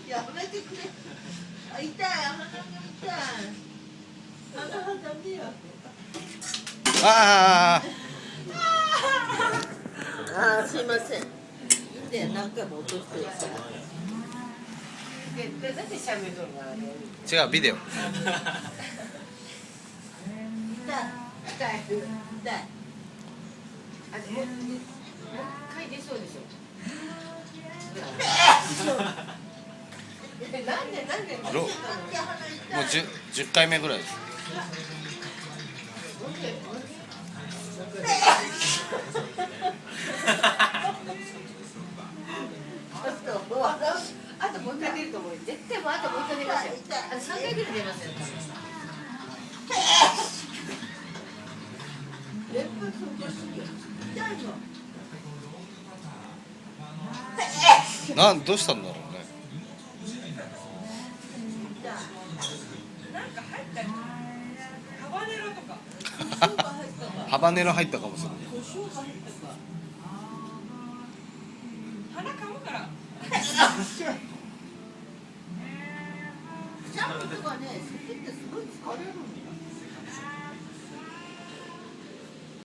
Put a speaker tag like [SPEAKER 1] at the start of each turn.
[SPEAKER 1] やめてくれ。あ、痛い、鼻が痛い。鼻がダメよ。
[SPEAKER 2] あ
[SPEAKER 1] あー、すいません。いいんだよ、何回も落としてるから。
[SPEAKER 3] だってしゃべるのがあれ。
[SPEAKER 2] 違うビデオ。
[SPEAKER 1] 痛い。痛い。痛い。
[SPEAKER 3] あ、もう一回出そうでしょ。なんで
[SPEAKER 2] もう10回目ぐらいです。
[SPEAKER 3] あともう一回出ると思う。絶対もうあともう一回出ますよ。あと3回ぐらい出ますよ。
[SPEAKER 2] どうしたんだろうね。
[SPEAKER 4] なんか入ったハバネロとか。
[SPEAKER 2] ハバネロ入ったかもしれない。
[SPEAKER 4] 鼻かむから。
[SPEAKER 1] シャンプーとかね、咳ってすごい疲れるんだよ。